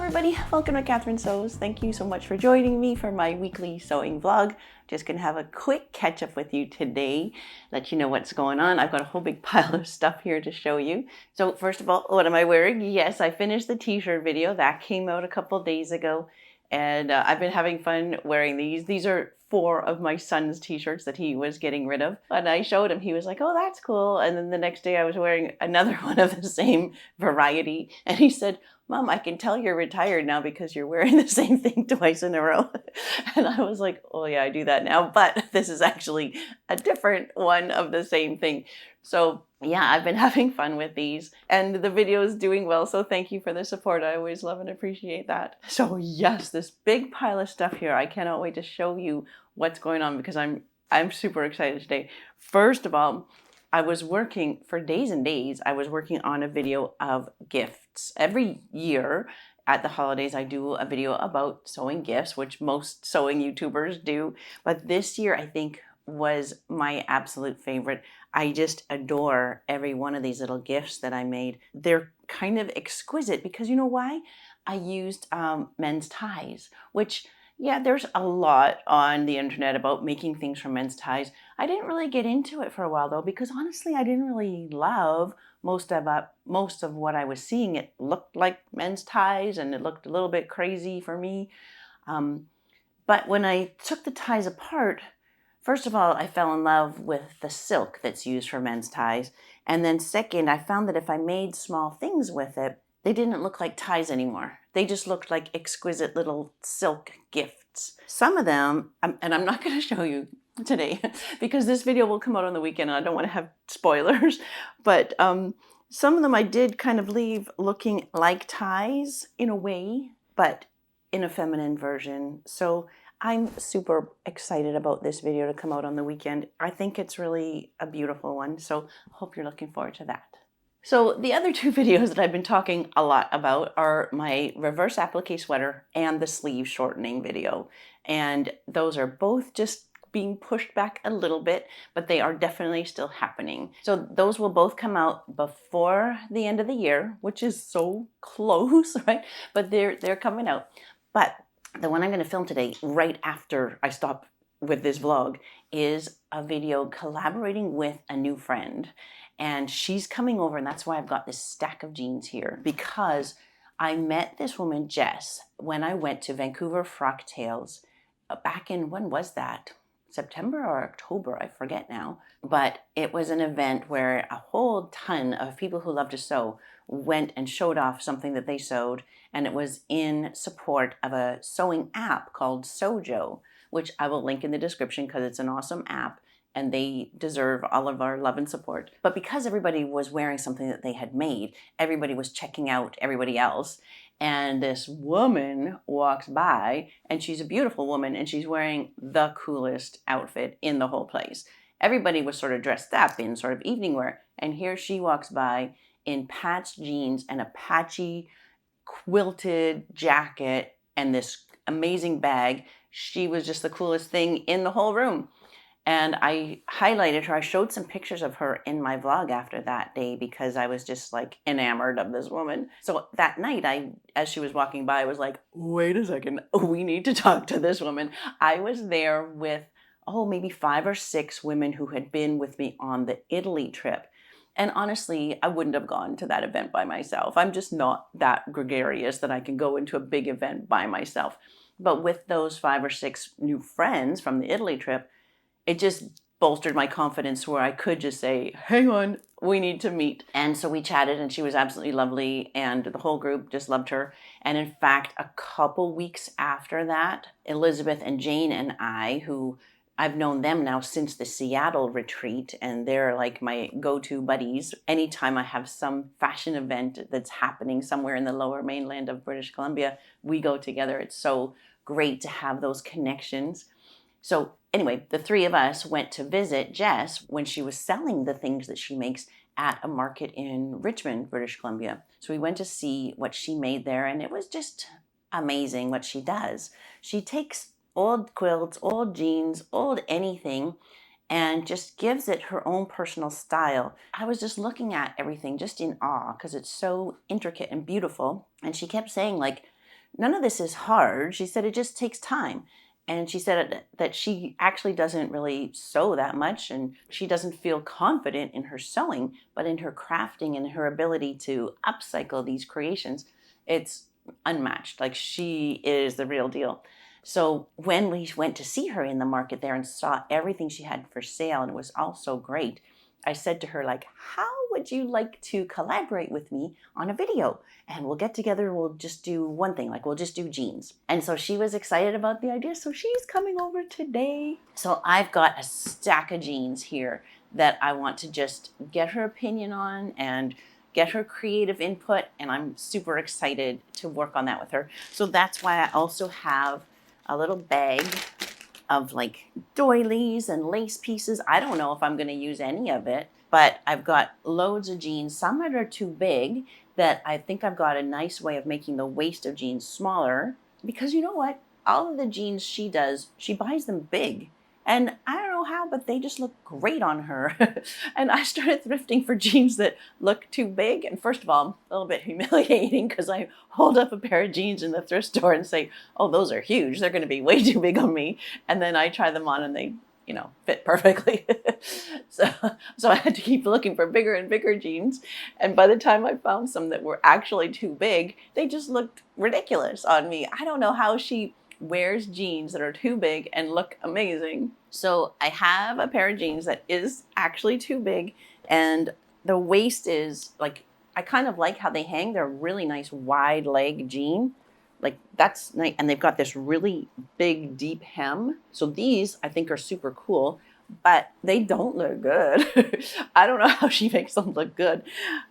everybody, welcome to Catherine Sews. Thank you so much for joining me for my weekly sewing vlog. Just gonna have a quick catch up with you today, let you know what's going on. I've got a whole big pile of stuff here to show you. So first of all, what am I wearing? Yes, I finished the t-shirt video. That came out a couple days ago, and I've been having fun wearing these. These are 4 of my son's t-shirts that he was getting rid of. And I showed him, he was like, oh, that's cool. And then the next day I was wearing another one of the same variety. And he said, Mom, I can tell you're retired now because you're wearing the same thing twice in a row. And I was like, oh yeah, I do that now. But this is actually a different one of the same thing. So yeah, I've been having fun with these and the video is doing well. So thank you for the support. I always love and appreciate that. So yes, this big pile of stuff here. I cannot wait to show you what's going on because I'm super excited today. First of all, I was working for days and days. I was working on a video of gifts. Every year at the holidays, I do a video about sewing gifts, which most sewing YouTubers do. But this year, I think, was my absolute favorite. I just adore every one of these little gifts that I made. They're kind of exquisite because you know why? I used men's ties, which, yeah, there's a lot on the internet about making things from men's ties. I didn't really get into it for a while though, because honestly, I didn't really love most of what I was seeing. It looked like men's ties and it looked a little bit crazy for me. But when I took the ties apart, first of all, I fell in love with the silk that's used for men's ties. And then second, I found that if I made small things with it, they didn't look like ties anymore. They just looked like exquisite little silk gifts. Some of them, and I'm not going to show you today because this video will come out on the weekend and I don't want to have spoilers, but some of them I did kind of leave looking like ties in a way, but in a feminine version. So I'm super excited about this video to come out on the weekend. I think it's really a beautiful one, so I hope you're looking forward to that. So the other 2 videos that I've been talking a lot about are my reverse applique sweater and the sleeve shortening video. And those are both just being pushed back a little bit, but they are definitely still happening. So those will both come out before the end of the year, which is so close, right? But they're coming out. But the one I'm going to film today, right after I stop with this vlog, is a video collaborating with a new friend. And she's coming over, and that's why I've got this stack of jeans here, because I met this woman, Jess, when I went to Vancouver Frock Tales back in, when was that? September or October, I forget now. But it was an event where a whole ton of people who love to sew went and showed off something that they sewed, and it was in support of a sewing app called Sojo, which I will link in the description because it's an awesome app and they deserve all of our love and support. But because everybody was wearing something that they had made, everybody was checking out everybody else. And this woman walks by, and she's a beautiful woman, and she's wearing the coolest outfit in the whole place. Everybody was sort of dressed up in sort of evening wear, and here she walks by in patched jeans and a patchy quilted jacket and this amazing bag. She was just the coolest thing in the whole room. And I highlighted her. I showed some pictures of her in my vlog after that day because I was just like enamored of this woman. So that night, as she was walking by, I was like, wait a second, we need to talk to this woman. I was there with, maybe 5 or 6 women who had been with me on the Italy trip. And honestly, I wouldn't have gone to that event by myself. I'm just not that gregarious that I can go into a big event by myself. But with those 5 or 6 new friends from the Italy trip, it just bolstered my confidence where I could just say, hang on, we need to meet. And so we chatted and she was absolutely lovely and the whole group just loved her. And in fact, a couple weeks after that, Elizabeth and Jane and I, who I've known them now since the Seattle retreat, and they're like my go-to buddies. Anytime I have some fashion event that's happening somewhere in the lower mainland of British Columbia, we go together. It's so great to have those connections. So anyway, the 3 of us went to visit Jess when she was selling the things that she makes at a market in Richmond, British Columbia. So we went to see what she made there, and it was just amazing what she does. She takes old quilts, old jeans, old anything, and just gives it her own personal style. I was just looking at everything just in awe because it's so intricate and beautiful. And she kept saying, like, none of this is hard. She said it just takes time. And she said that she actually doesn't really sew that much, and she doesn't feel confident in her sewing, but in her crafting and her ability to upcycle these creations, it's unmatched. Like, she is the real deal. So when we went to see her in the market there and saw everything she had for sale, and it was all so great, I said to her, like, how would you like to collaborate with me on a video? And we'll get together and we'll just do one thing, like we'll just do jeans. And so she was excited about the idea. So she's coming over today. So I've got a stack of jeans here that I want to just get her opinion on and get her creative input. And I'm super excited to work on that with her. So that's why I also have a little bag of like doilies and lace pieces. I don't know if I'm going to use any of it, but I've got loads of jeans. Some that are too big, that I think I've got a nice way of making the waist of jeans smaller, because you know what? All of the jeans she does, she buys them big. And I don't know how, but they just look great on her. And I started thrifting for jeans that look too big. And first of all, a little bit humiliating, because I hold up a pair of jeans in the thrift store and say, oh, those are huge. They're going to be way too big on me. And then I try them on and they, fit perfectly. So I had to keep looking for bigger and bigger jeans. And by the time I found some that were actually too big, they just looked ridiculous on me. I don't know how she wears jeans that are too big and look amazing. So I have a pair of jeans that is actually too big, and the waist is like, I kind of like how they hang. They're a really nice wide leg jean. Like, that's nice. And they've got this really big, deep hem. So these I think are super cool, but they don't look good. I don't know how she makes them look good,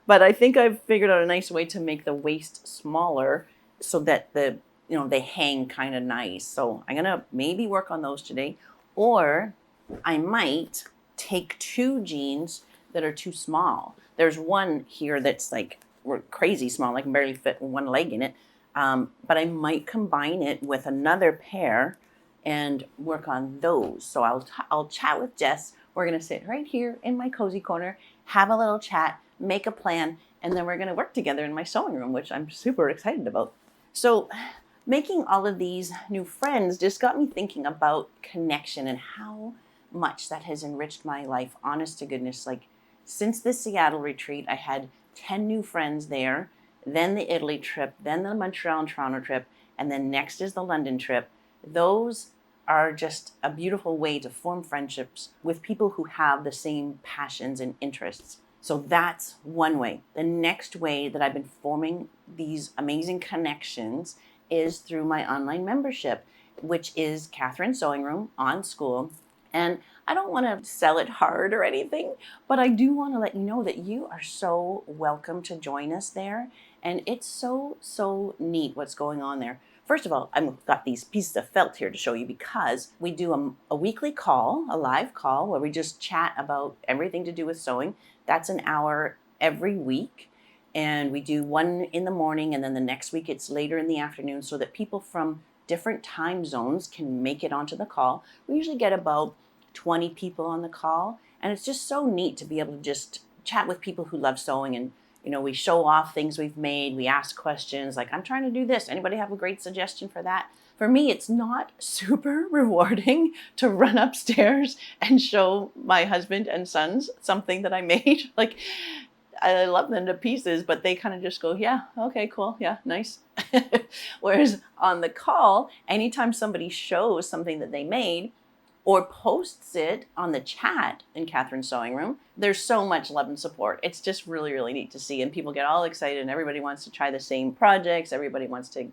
but I think I've figured out a nice way to make the waist smaller so that they hang kind of nice. So I'm going to maybe work on those today, or I might take two jeans that are too small. There's one here that's like crazy small. I can barely fit one leg in it. But I might combine it with another pair and work on those. So I'll chat with Jess. We're going to sit right here in my cozy corner, have a little chat, make a plan, and then we're going to work together in my sewing room, which I'm super excited about. So making all of these new friends just got me thinking about connection and how much that has enriched my life. Honest to goodness, like, since the Seattle retreat, I had 10 new friends there. Then the Italy trip, then the Montreal and Toronto trip, and then next is the London trip. Those are just a beautiful way to form friendships with people who have the same passions and interests. So that's one way. The next way that I've been forming these amazing connections is through my online membership, which is Catherine's Sewing Room on School. And I don't want to sell it hard or anything, but I do want to let you know that you are so welcome to join us there. And it's so, so neat what's going on there. First of all, I've got these pieces of felt here to show you, because we do a weekly call, a live call, where we just chat about everything to do with sewing. That's an hour every week. And we do one in the morning, and then the next week it's later in the afternoon, so that people from different time zones can make it onto the call. We usually get about 20 people on the call, and it's just so neat to be able to just chat with people who love sewing. And we show off things we've made, we ask questions like, I'm trying to do this, anybody have a great suggestion for that? For me, it's not super rewarding to run upstairs and show my husband and sons something that I made. Like, I love them to pieces, but they kind of just go, yeah, okay, cool, yeah, nice. Whereas on the call, anytime somebody shows something that they made or posts it on the chat in Catherine's Sewing Room, there's so much love and support. It's just really, really neat to see. And people get all excited, and everybody wants to try the same projects. Everybody wants to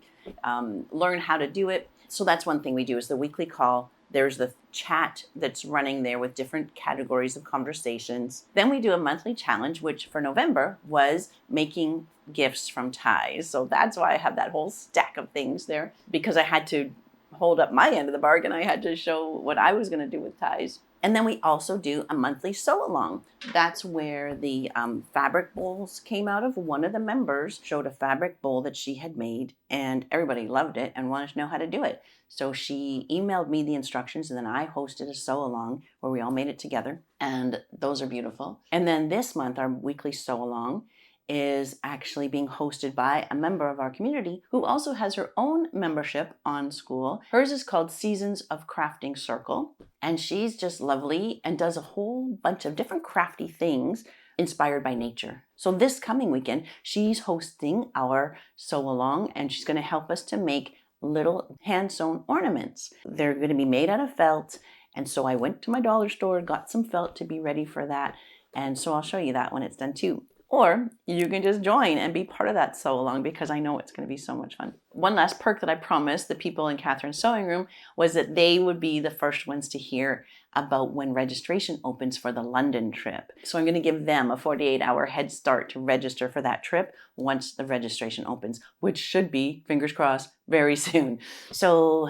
learn how to do it. So that's one thing we do, is the weekly call. There's the chat that's running there with different categories of conversations. Then we do a monthly challenge, which for November was making gifts from ties. So that's why I have that whole stack of things there, because I had to hold up my end of the bargain. I had to show what I was going to do with ties. And then we also do a monthly sew along. That's where the fabric bowls came out of. One of the members showed a fabric bowl that she had made, and everybody loved it and wanted to know how to do it. So she emailed me the instructions, and then I hosted a sew along where we all made it together. And those are beautiful. And then this month, our weekly sew along is actually being hosted by a member of our community who also has her own membership on School. Hers is called Seasons of Crafting Circle, and she's just lovely and does a whole bunch of different crafty things inspired by nature. So this coming weekend, she's hosting our sew along, and she's going to help us to make little hand sewn ornaments. They're going to be made out of felt, and so I went to my dollar store, got some felt to be ready for that, and so I'll show you that when it's done too. Or you can just join and be part of that sew along, because I know it's going to be so much fun. One last perk that I promised the people in Catherine's sewing room was that they would be the first ones to hear about when registration opens for the London trip. So I'm going to give them a 48-hour head start to register for that trip once the registration opens, which should be, fingers crossed, very soon. So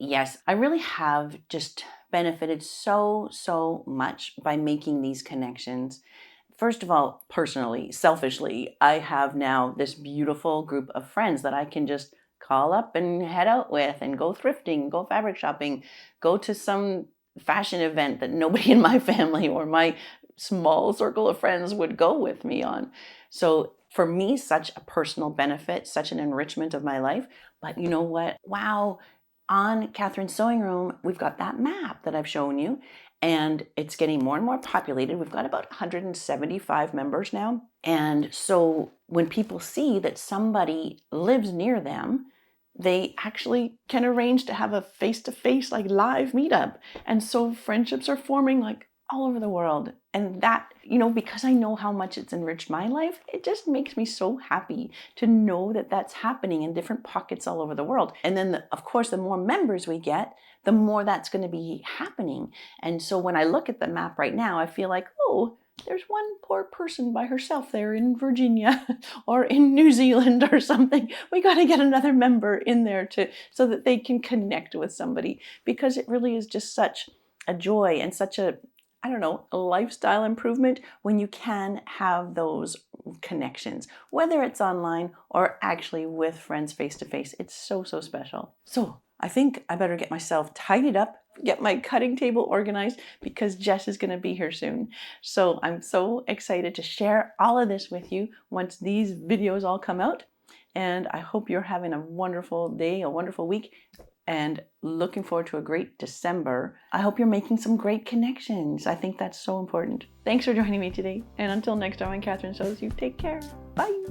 yes, I really have just benefited so much by making these connections. First of all, personally, selfishly, I have now this beautiful group of friends that I can just call up and head out with and go thrifting, go fabric shopping, go to some fashion event that nobody in my family or my small circle of friends would go with me on. So for me, such a personal benefit, such an enrichment of my life. But you know what? Wow. On Catherine's Sewing Room, we've got that map that I've shown you, and it's getting more and more populated. We've got about 175 members now. And so when people see that somebody lives near them, they actually can arrange to have a face-to-face, like live meetup. And so friendships are forming like all over the world. And that, you know, because I know how much it's enriched my life, it just makes me so happy to know that that's happening in different pockets all over the world. And then, of course, the more members we get, the more that's going to be happening. And so when I look at the map right now, I feel like, oh, there's one poor person by herself there in Virginia or in New Zealand or something. We got to get another member in there so that they can connect with somebody, because it really is just such a joy and such a, I don't know, a lifestyle improvement when you can have those connections, whether it's online or actually with friends face to face. It's so special. So I think I better get myself tidied up, get my cutting table organized, because Jess is going to be here soon. So I'm so excited to share all of this with you once these videos all come out. And I hope you're having a wonderful day, a wonderful week, and looking forward to a great December. I hope you're making some great connections. I think that's so important. Thanks for joining me today. And until next time on Catherine Sews, you take care. Bye.